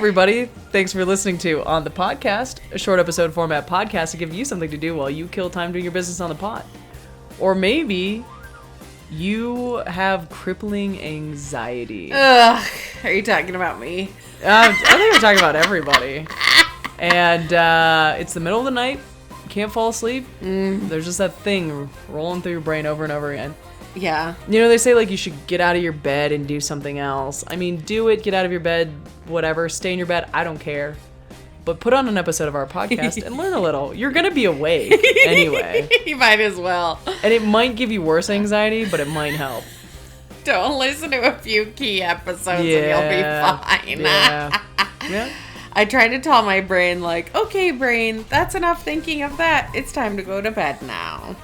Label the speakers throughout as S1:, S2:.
S1: everybody. Thanks for listening to On the Podcast, a short episode format podcast to give you something to do while you kill time doing your business on the pod. Or maybe you have crippling anxiety.
S2: Ugh, are you talking about me?
S1: I think we're talking about everybody. And it's the middle of the night. Can't fall asleep. There's just that thing rolling through your brain over and over again.
S2: Yeah.
S1: You know, they say, like, you should get out of your bed and do something else. I mean, do it, get out of your bed, whatever, stay in your bed, I don't care. But put on an episode of our podcast and learn a little. You're going to be awake anyway.
S2: You might as well.
S1: And it might give you worse anxiety, but it might help.
S2: Don't listen to a few key episodes and you'll be fine.
S1: Yeah.
S2: I try to tell my brain, like, okay, brain, that's enough thinking of that. It's time to go to bed now.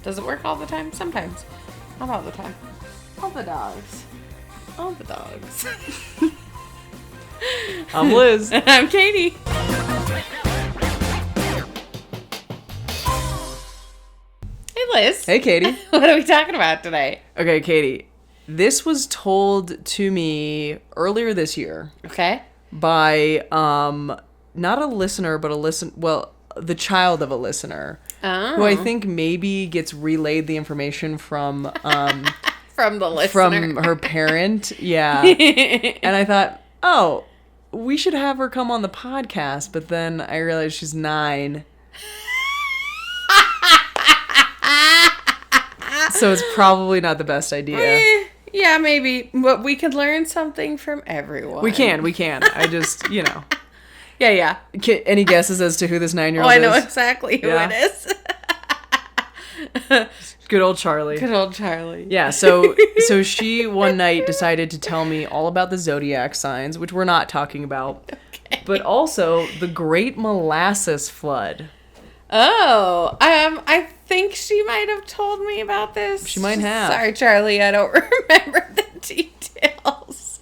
S2: Does it work all the time? Sometimes. Not all the time. All the dogs. All the dogs.
S1: I'm Liz.
S2: And I'm Katie. Hey, Liz.
S1: Hey, Katie.
S2: What are we talking about today?
S1: Okay, Katie. This was told to me earlier this year.
S2: Okay.
S1: By, not a listener, but the child of a listener.
S2: Oh.
S1: Who I think maybe gets relayed the information from
S2: from the listener.
S1: From her parent. Yeah. And I thought, oh, we should have her come on the podcast, but then I realized she's 9. So it's probably not the best idea.
S2: Yeah, maybe. But we could learn something from everyone.
S1: We can. I just,
S2: Yeah.
S1: Any guesses as to who this 9-year-old
S2: is?
S1: is?
S2: Oh, I know exactly who it is.
S1: Good old Charlie.
S2: Good old Charlie.
S1: Yeah, so she one night decided to tell me all about the zodiac signs, which we're not talking about, but also the Great Molasses Flood.
S2: Oh, I think she might have told me about this.
S1: She might have.
S2: Sorry, Charlie, I don't remember the details.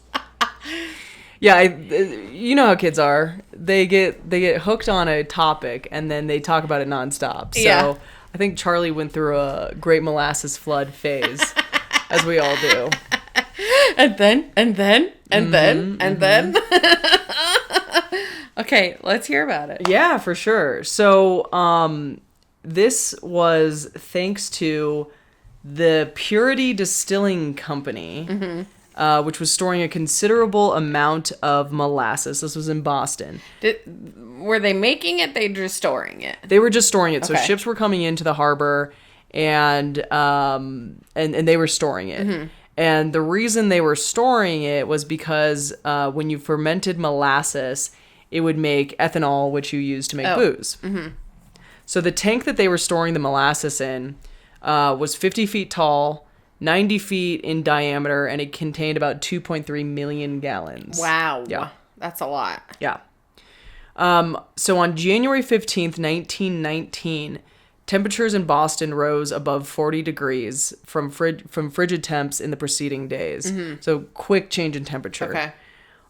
S1: Yeah, you know how kids are. They get hooked on a topic and then they talk about it nonstop. So
S2: yeah.
S1: I think Charlie went through a Great Molasses Flood phase, as we all do.
S2: And then. Okay, let's hear about it.
S1: Yeah, for sure. So, this was thanks to the Purity Distilling Company, which was storing a considerable amount of molasses. This was in Boston.
S2: Were they making it? They just storing it?
S1: They were just storing it.
S2: Okay.
S1: So ships were coming into the harbor, and they were storing it. Mm-hmm. And the reason they were storing it was because when you fermented molasses, it would make ethanol, which you use to make booze. Mm-hmm. So the tank that they were storing the molasses in was 50 feet tall, 90 feet in diameter, and it contained about 2.3 million gallons.
S2: Wow.
S1: Yeah.
S2: That's a lot.
S1: Yeah. So on January 15th, 1919, temperatures in Boston rose above 40 degrees from frigid temps in the preceding days. Mm-hmm. So quick change in temperature.
S2: Okay.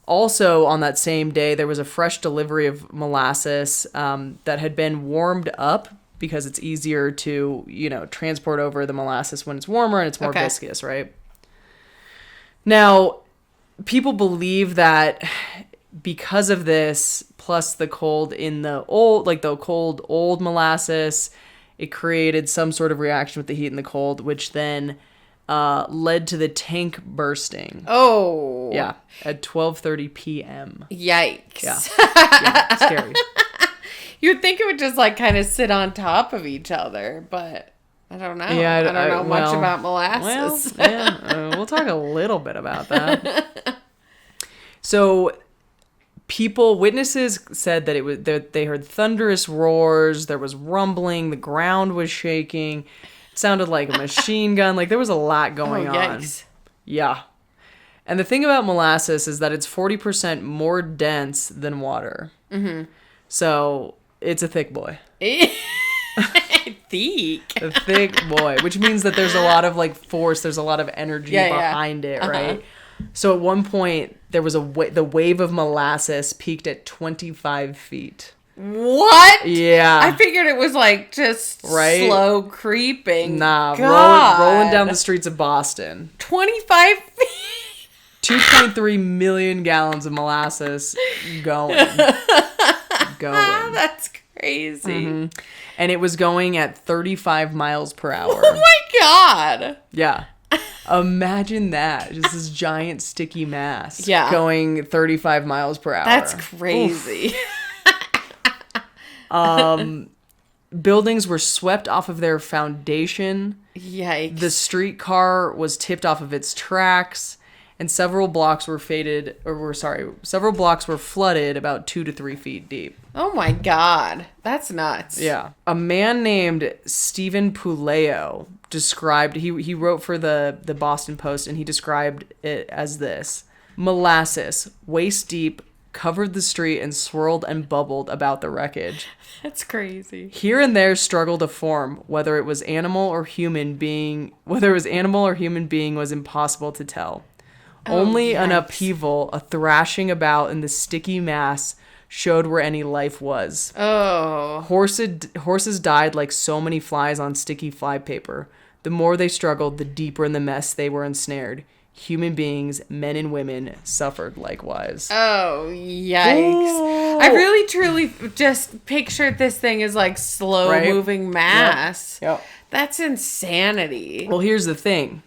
S1: Also, on that same day, there was a fresh delivery of molasses that had been warmed up because it's easier to, transport over the molasses when it's warmer and it's more viscous, right? Now, people believe that because of this, plus the cold in the old molasses, it created some sort of reaction with the heat and the cold, which then led to the tank bursting.
S2: Oh.
S1: Yeah, at 12:30 p.m.
S2: Yikes.
S1: Yeah, scary.
S2: You'd think it would just kind of sit on top of each other, but I don't know.
S1: Yeah,
S2: I don't know much about molasses.
S1: Well, yeah, we'll talk a little bit about that. So, witnesses said that they heard thunderous roars, there was rumbling, the ground was shaking. It sounded like a machine gun. There was a lot going on. Yeah. And the thing about molasses is that it's 40% more dense than water. Mm-hmm. So it's a thick boy.
S2: Thick.
S1: A thick boy, which means that there's a lot of force, there's a lot of energy behind it, right? So at one point, there was the wave of molasses peaked at 25 feet.
S2: What?
S1: Yeah.
S2: I figured it was just slow creeping.
S1: Nah, rolling down the streets of Boston.
S2: 25 feet?
S1: 2.3 million gallons of molasses going.
S2: That's crazy.
S1: Mm-hmm. And it was going at 35 miles per hour.
S2: Oh my God.
S1: Yeah. Imagine that. Just this giant sticky mass.
S2: Yeah.
S1: Going 35 miles per hour.
S2: That's crazy.
S1: Buildings were swept off of their foundation.
S2: Yikes.
S1: The streetcar was tipped off of its tracks. And several blocks were flooded about 2 to 3 feet deep.
S2: Oh my God. That's nuts.
S1: Yeah. A man named Stephen Puleo described, he wrote for the Boston Post, and he described it as this: molasses, waist deep, covered the street and swirled and bubbled about the wreckage.
S2: That's crazy.
S1: Here and there struggled to form, whether it was animal or human being was impossible to tell. Only an upheaval, a thrashing about in the sticky mass showed where any life was.
S2: Oh.
S1: Horses died like so many flies on sticky flypaper. The more they struggled, the deeper in the mess they were ensnared. Human beings, men and women, suffered likewise.
S2: Oh, yikes.
S1: Ooh.
S2: I really, truly just pictured this thing as like slow-moving mass.
S1: Yep.
S2: That's insanity.
S1: Well, here's the thing.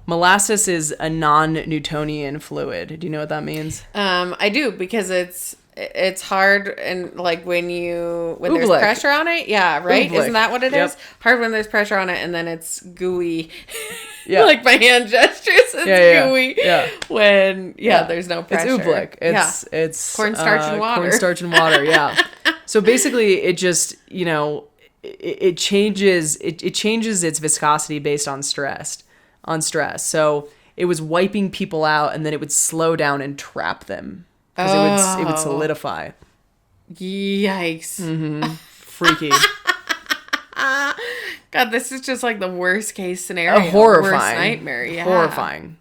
S1: Molasses is a non-Newtonian fluid. Do you know what that means?
S2: I do, because it's hard, and like when there's
S1: Oobleck.
S2: pressure on it, yeah, right?
S1: Oobleck.
S2: Isn't that what it
S1: Yep.
S2: is? Hard when there's pressure on it, and then it's gooey.
S1: Yeah.
S2: Like my hand gestures, it's gooey.
S1: Yeah.
S2: When there's no pressure.
S1: It's oobleck. It's
S2: cornstarch and water.
S1: Cornstarch and water, yeah. So basically it just, it changes its viscosity based on stress. So it was wiping people out, and then it would slow down and trap them. Because it would solidify.
S2: Yikes.
S1: Mm-hmm. Freaky.
S2: God, this is just like the worst case scenario.
S1: Horrifying.
S2: Worst nightmare, yeah.
S1: Horrifying.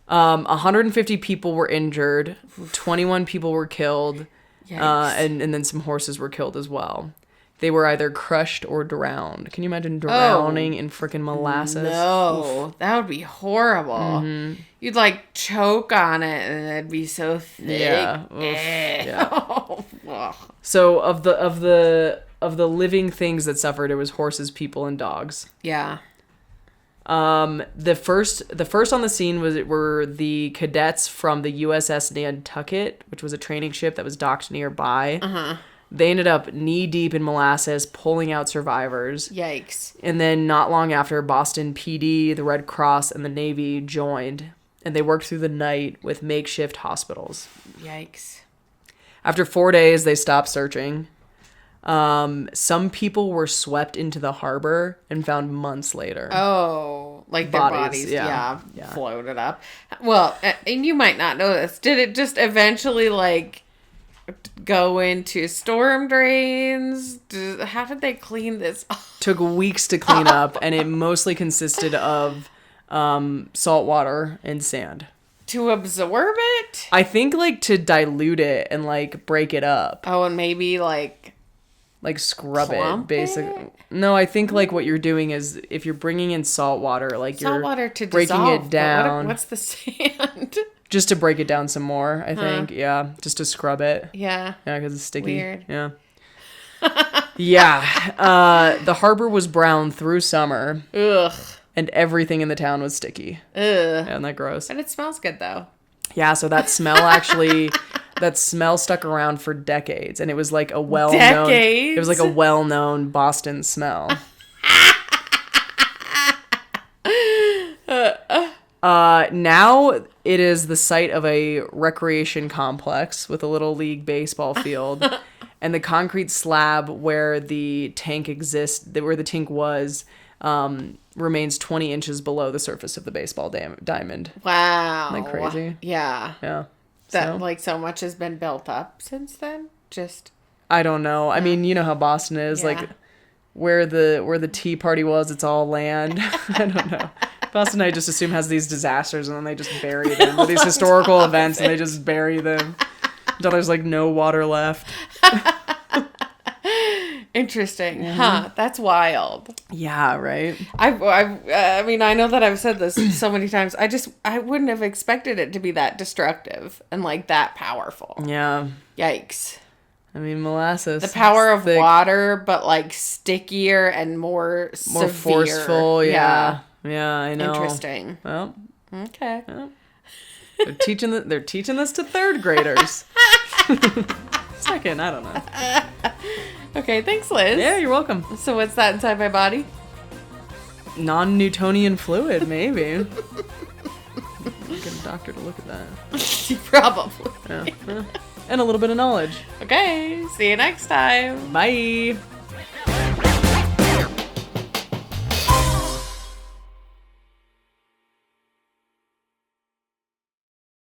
S1: 150 people were injured. 21 people were killed. And then some horses were killed as well. They were either crushed or drowned. Can you imagine drowning in freaking molasses?
S2: No,
S1: Oof.
S2: that would be horrible.
S1: Mm-hmm.
S2: You'd like choke on it, and it'd be so thick.
S1: Yeah. Oof. Yeah.
S2: Ugh.
S1: So of the living things that suffered, it was horses, people, and dogs.
S2: Yeah.
S1: The first on the scene were the cadets from the USS Nantucket, which was a training ship that was docked nearby. Uh-huh. They ended up knee deep in molasses, pulling out survivors.
S2: Yikes.
S1: And then not long after, Boston PD, the Red Cross, and the Navy joined, and they worked through the night with makeshift hospitals.
S2: Yikes.
S1: After 4 days, they stopped searching. Some people were swept into the harbor and found months later.
S2: Oh, like their bodies
S1: yeah.
S2: floated up. Well, and you might not know this. Did it just eventually like go into storm drains? How did they clean this up?
S1: Took weeks to clean up, and it mostly consisted of salt water and sand.
S2: To absorb it?
S1: I think like to dilute it and like break it up.
S2: Oh, and maybe like
S1: scrub
S2: clump
S1: it, basically. No, I think like what you're doing is if you're bringing in salt water, like
S2: salt water to
S1: breaking
S2: dissolve,
S1: it down.
S2: What's the sand?
S1: Just to break it down some more, I think. Yeah, just to scrub it.
S2: Yeah.
S1: Yeah, because it's sticky.
S2: Weird.
S1: Yeah. Yeah. The harbor was brown through summer.
S2: Ugh.
S1: And everything in the town was sticky.
S2: Ugh.
S1: Isn't that gross?
S2: And it smells good though.
S1: Yeah, so that smell stuck around for decades, and it was like a well-known.
S2: Decades?
S1: It was like a well-known Boston smell. Now it is the site of a recreation complex with a little league baseball field, and the concrete slab where the tank was, remains 20 inches below the surface of the baseball diamond.
S2: Wow.
S1: Isn't that crazy?
S2: Yeah.
S1: Yeah.
S2: That like so much has been built up since then. Just
S1: I don't know. I mean, you know how Boston is.
S2: Yeah.
S1: Like where the Tea Party was, it's all land. I don't know. Boston, I just assume, has these disasters, and then they just bury them. Or these historical events, and they just bury them until there's like no water left.
S2: Interesting. Huh. That's wild.
S1: Yeah, right?
S2: I mean, I know that I've said this so many times. I wouldn't have expected it to be that destructive and like that powerful.
S1: Yeah.
S2: Yikes.
S1: I mean, molasses.
S2: The power of
S1: thick,
S2: water, but like stickier and more
S1: more
S2: severe.
S1: Forceful. Yeah. Yeah, I know.
S2: Interesting.
S1: Well,
S2: Okay.
S1: well, they're teaching this to third graders. Second, I don't know.
S2: Okay, thanks, Liz.
S1: Yeah, you're welcome.
S2: So what's that inside my body?
S1: Non-Newtonian fluid, maybe. Get a doctor to look at that.
S2: Probably.
S1: Yeah. And a little bit of knowledge.
S2: Okay, see you next time.
S1: Bye.